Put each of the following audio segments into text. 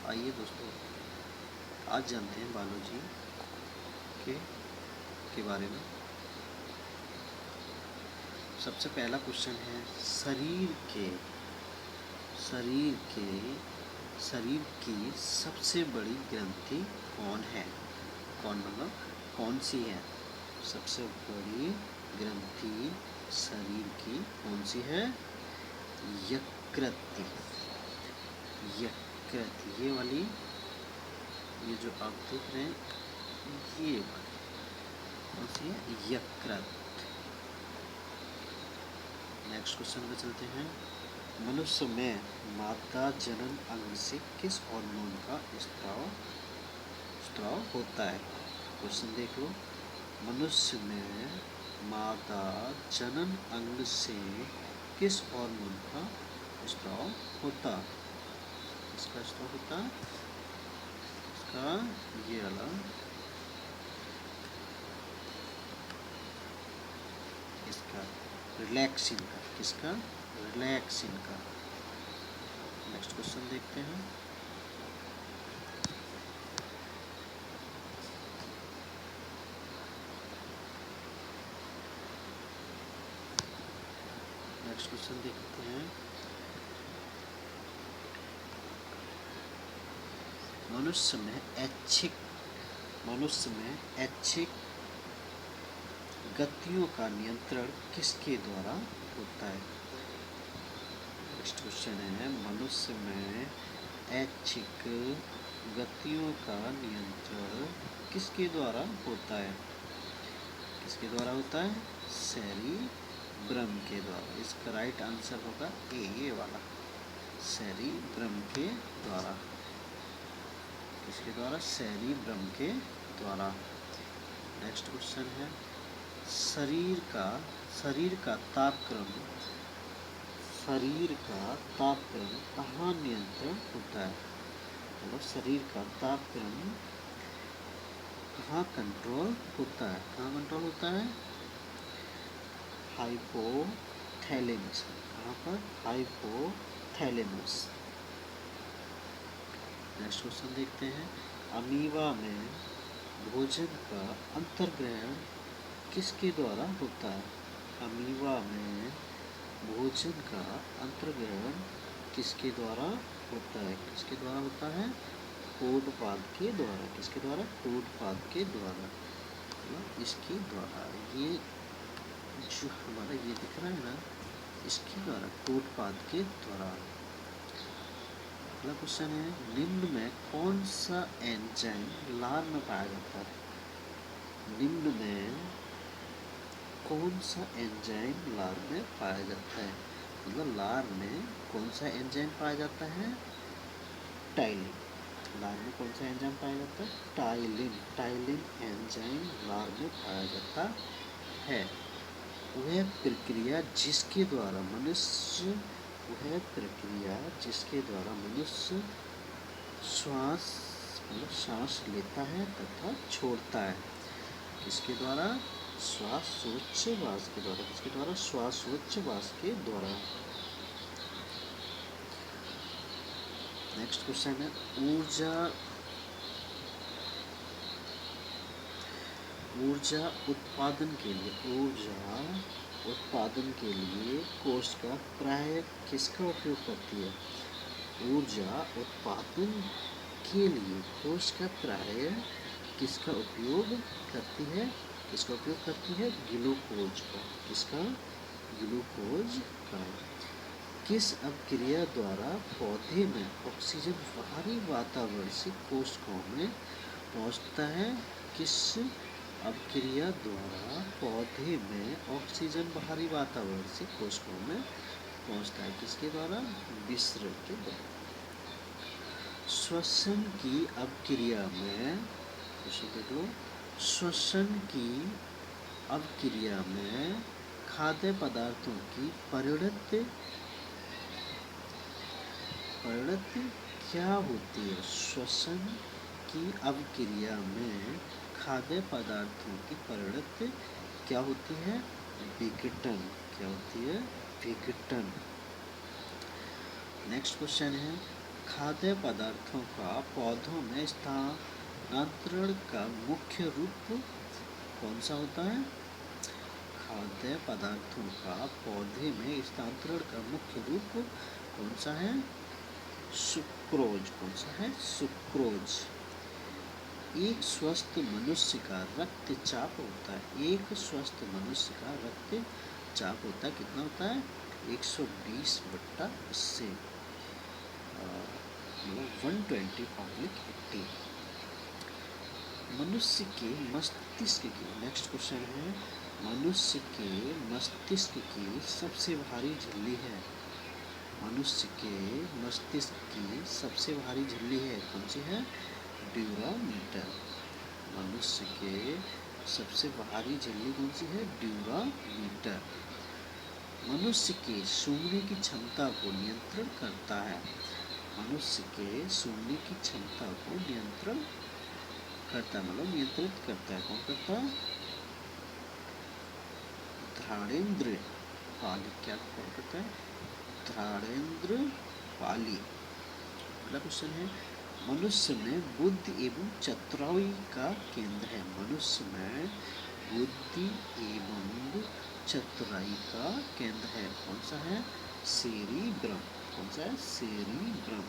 आइए दोस्तों, आज जानते हैं बायोलॉजी के बारे में। सबसे पहला क्वेश्चन है, शरीर की सबसे बड़ी ग्रंथि कौन है? कौन मतलब कौन सी है? सबसे बड़ी ग्रंथि शरीर की कौन सी है? यकृत। ये वाली, ये जो आप देख रहे हैं, ये वाली कौन सी है? यकृत। नेक्स्ट क्वेश्चन पे चलते हैं। मनुष्य में मादा जनन अंग से किस हार्मोन का स्त्राव होता है? क्वेश्चन देख लो। मनुष्य में मादा जनन अंग से किस हार्मोन का स्त्राव होता? इसका स्त्राव होता इसका ये वाला, इसका रिलैक्सिन का। किसका? रिलैक्सिन का। नेक्स्ट क्वेश्चन देखते हैं। नेक्स्ट क्वेश्चन देखते हैं। मनुष्य में ऐच्छिक गतियों का नियंत्रण किसके द्वारा होता है? नेक्स्ट क्वेश्चन है, मनुष्य में ऐच्छिक गतियों का नियंत्रण किसके द्वारा होता है? किसके द्वारा होता है? सेरिब्रम के द्वारा। इसका राइट आंसर होगा ये वाला, सेरिब्रम के द्वारा। किसके द्वारा? सेरिब्रम के द्वारा। नेक्स्ट क्वेश्चन है, शरीर का तापक्रम कहाँ नियंत्रण होता है? मतलब शरीर का तापक्रम कहाँ कंट्रोल होता है? कहाँ कंट्रोल होता है? हाइपोथैलेमस। कहाँ पर? हाइपोथैलेमस। नेक्स्ट क्वेश्चन देखते हैं। अमीबा में भोजन का अंतर्ग्रहण किसके द्वारा होता है? अमीबा में भोजन का अंतर्ग्रहण किसके द्वारा होता है? किसके द्वारा होता है? पोडपाद के द्वारा। किसके द्वारा? पोडपाद के द्वारा। इसके द्वारा, ये जो हमारा ये दिख रहा है ना, इसके द्वारा, पोडपाद के द्वारा। अगला क्वेश्चन है, निम्न में कौन सा एंजाइम लार में पाया जाता है? निम्न में कौन सा एंजाइम लार में पाया जाता है? मतलब लार में कौन सा एंजाइम पाया जाता है? टाइलिन। लार में कौन सा एंजाइम पाया जाता है? टाइलिन एंजाइम लार में पाया जाता है। वह प्रक्रिया जिसके द्वारा मनुष्य सांस लेता है तथा छोड़ता है। किसके द्वारा? श्वासोच्छ्वास के द्वारा। किसके द्वारा? श्वासोच्छ्वास के द्वारा। नेक्स्ट क्वेश्चन है, ऊर्जा उत्पादन के लिए कोशिका प्राय किसका उपयोग करती है? ऊर्जा उत्पादन के लिए कोशिका प्राय किसका उपयोग करती है? किसका उपयोग करती है? ग्लूकोज का। किसका? ग्लूकोज का। किस अपक्रिया द्वारा पौधे में ऑक्सीजन बाहरी वातावरण से कोशिकाओं में पहुंचता है? किस अपक्रिया द्वारा पौधे में ऑक्सीजन बाहरी वातावरण से कोशिकाओं में पहुंचता है? किसके द्वारा? विसरण के द्वारा। श्वसन की अपक्रिया में, देख लो, श्वसन की अपक्रिया में खाद्य पदार्थों की परिणति क्या होती है? श्वसन की अपक्रिया में खाद्य पदार्थों की परिणति क्या होती है? विघटन। क्या होती है? विघटन। नेक्स्ट क्वेश्चन है, खाद्य पदार्थों का पौधों में स्थानांतरण का मुख्य रूप कौन सा होता है? खाद्य पदार्थों का पौधे में स्थानांतरण का मुख्य रूप कौन सा है? सुक्रोज। कौन सा है? सुक्रोज। एक स्वस्थ मनुष्य का रक्तचाप होता है, एक स्वस्थ मनुष्य का रक्तचाप होता है, कितना होता है? 120/80, मतलब 120/80। मनुष्य के मस्तिष्क की, नेक्स्ट क्वेश्चन है, मनुष्य के मस्तिष्क की सबसे भारी झिल्ली है। मनुष्य के मस्तिष्क की सबसे भारी झिल्ली है, कौन सी है? ड्यूरामीटर। मनुष्य के सबसे भारी झिल्ली कौन सी है? ड्यूरामीटर। मनुष्य के सूंघने की क्षमता को नियंत्रण करता है। मनुष्य के सूंघने की क्षमता को नियंत्रण करता है, मतलब नियंत्रित करता है, कौन करता है? घ्राणेंद्र पाली। क्या कौन करता है? घ्राणेंद्र पाली। अगला क्वेश्चन है, मनुष्य में बुद्धि एवं चतुराई का केंद्र है। मनुष्य में बुद्धि एवं चतुराई का केंद्र है, कौन सा है? सेरिब्रम। कौन सा है? सेरिब्रम।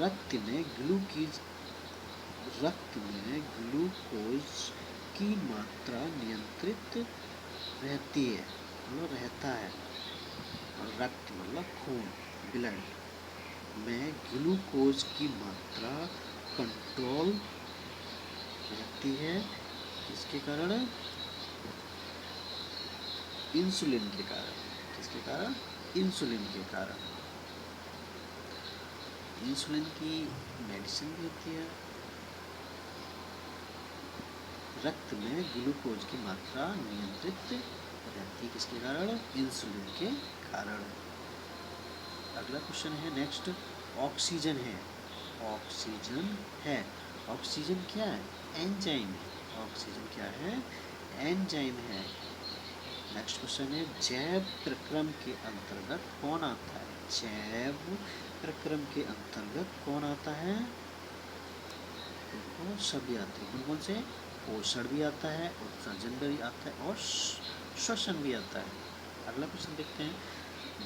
रक्त में ग्लूकोज की मात्रा नियंत्रित रहती है, मतलब रहता है। और रक्त मतलब खून, ब्लड में ग्लूकोज की मात्रा कंट्रोल रहती है, किसके कारण? इंसुलिन के कारण। किसके कारण? इंसुलिन के कारण। इंसुलिन की मेडिसिन भी होती है। रक्त में ग्लूकोज की मात्रा नियंत्रित रहती है, किसके कारण? इंसुलिन के कारण। अगला क्वेश्चन है, नेक्स्ट, ऑक्सीजन है। ऑक्सीजन है। ऑक्सीजन क्या है? एंजाइम है। ऑक्सीजन क्या है? एंजाइम है। नेक्स्ट क्वेश्चन है, जैव प्रक्रम के अंतर्गत कौन आता है? जैव प्रक्रम के अंतर्गत कौन आता है? देखो सभी आते हैं, कौन से? पोषण भी आता है, उत्सर्जन भी आता है और श्वसन भी आता है। अगला क्वेश्चन देखते हैं,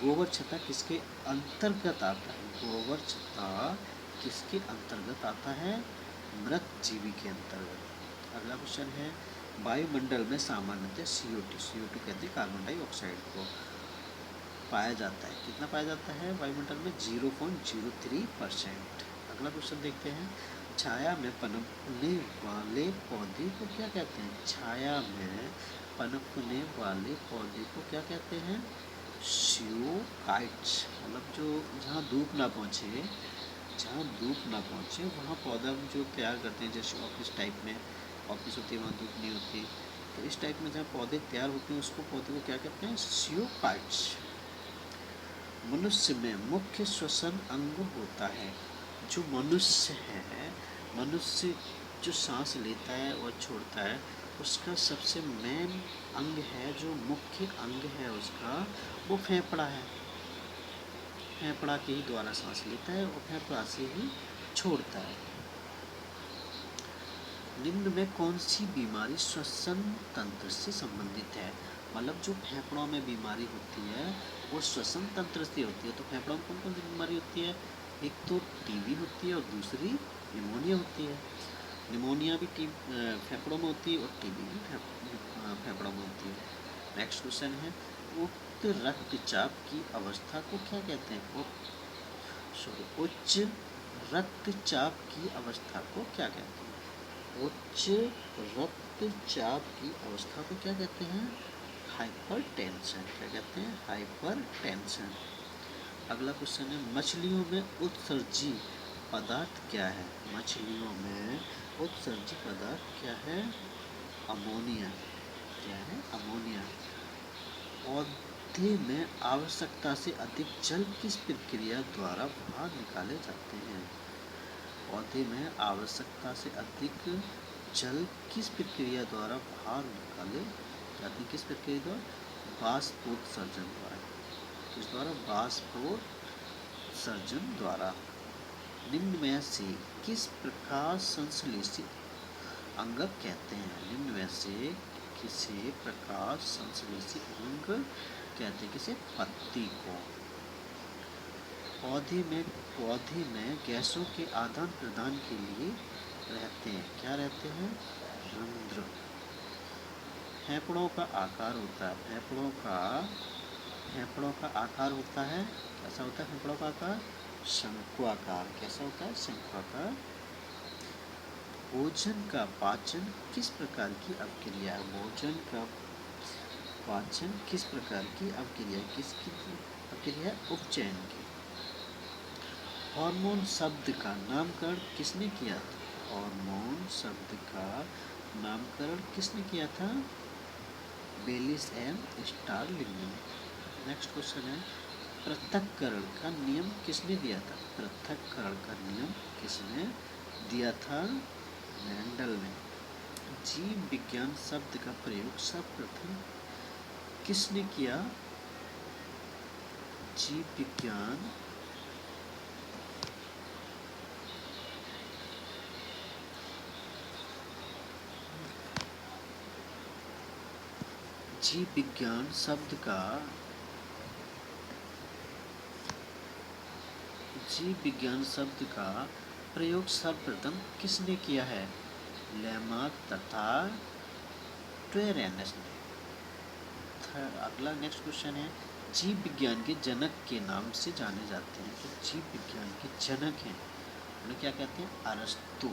गोबर छत्ता किसके अंतर्गत आता है? गोबर छत्ता किसके अंतर्गत आता है? मृत जीवी के अंतर्गत। अगला क्वेश्चन है, वायुमंडल में सामान्यतः CO2 कहते हैं कार्बन डाइऑक्साइड को, पाया जाता है। कितना पाया जाता है वायुमंडल में? 0.03%। अगला क्वेश्चन देखते हैं, छाया में पनपने वाले पौधे को क्या कहते हैं? छाया में पनपने वाले पौधे को क्या कहते हैं? जियोकाइट्स। मतलब जो जहाँ धूप ना पहुँचे, वहाँ पौधा जो तैयार करते हैं, जैसे ऑफिस टाइप में ऑफिस होती है, वहाँ धूप नहीं होती, तो इस टाइप में जहाँ पौधे तैयार होते हैं उसको पौधे को क्या कहते हैं? जियोकाइट्स। मनुष्य में मुख्य श्वसन अंग होता है। जो मनुष्य है, मनुष्य जो सांस लेता है और छोड़ता है, उसका सबसे मेन अंग है, जो मुख्य अंग है उसका, वो फेफड़ा है। फेफड़ा के ही द्वारा सांस लेता है और फेफड़ा से ही छोड़ता है। निम्न में कौन सी बीमारी श्वसन तंत्र से संबंधित है? मतलब जो फेफड़ों में बीमारी होती है वो श्वसन तंत्र से होती है। तो फेफड़ों में कौन कौन सी बीमारी होती है? एक तो टीबी होती है और दूसरी निमोनिया होती है। निमोनिया भी फेफड़ों में होती है और टीबी भी फेफड़ों में होती है। नेक्स्ट क्वेश्चन है, उच्च रक्तचाप की अवस्था को क्या कहते हैं? उच्च रक्तचाप की अवस्था को क्या कहते हैं? उच्च रक्तचाप की अवस्था को क्या कहते हैं? हाइपरटेंशन। क्या कहते हैं? हाइपरटेंशन। अगला क्वेश्चन है, मछलियों में उत्सर्जी पदार्थ क्या है? मछलियों में उत्सर्जी पदार्थ क्या है? अमोनिया। क्या है? अमोनिया। पौधे में आवश्यकता से अधिक जल किस प्रक्रिया द्वारा बाहर निकाले जाते हैं? पौधे में आवश्यकता से अधिक जल किस प्रक्रिया द्वारा बाहर निकाले जाते हैं? किस प्रक्रिया द्वारा? बाष्पोत्सर्जन द्वारा। किस द्वारा? बाष्पोत्सर्जन द्वारा। निम्न में से किस प्रकार संश्लेषित अंगक कहते हैं? निम्न में से किसी प्रकार संश्लेषित अंग कहते हैं? किसे? पत्ती को। पौधे में गैसों के आदान प्रदान के लिए रहते हैं। क्या रहते हैं? रंध्र। फेफड़ों का आकार होता है। फेफड़ों का आकार होता है, कैसा होता है फेफड़ों का आकार? शंक्वाकार। कैसा होता है? शंक्वाकार। भोजन का पाचन किस प्रकार की अवक्रिया है? भोजन का पाचन किस प्रकार की अवक्रिया है? किसकी अवक्रिया है? उपचयन की। हार्मोन शब्द का नामकरण किसने किया था? हार्मोन शब्द का नामकरण किसने किया था? बेलिस एंड स्टारलिंग ने। नेक्स्ट क्वेश्चन है, पृथक्करण का नियम किसने दिया था? पृथक्करण का नियम किसने दिया था? मेंडल ने। जीव विज्ञान शब्द का प्रयोग सर्वप्रथम किसने किया? जीव विज्ञान शब्द का प्रयोग सर्वप्रथम किसने किया है? लेमार्क तथा ट्वेरेनस ने। अगला नेक्स्ट क्वेश्चन है, जीव विज्ञान के जनक के नाम से जाने जाते हैं। तो जीव विज्ञान के जनक हैं, उन्हें क्या कहते हैं? अरस्तु।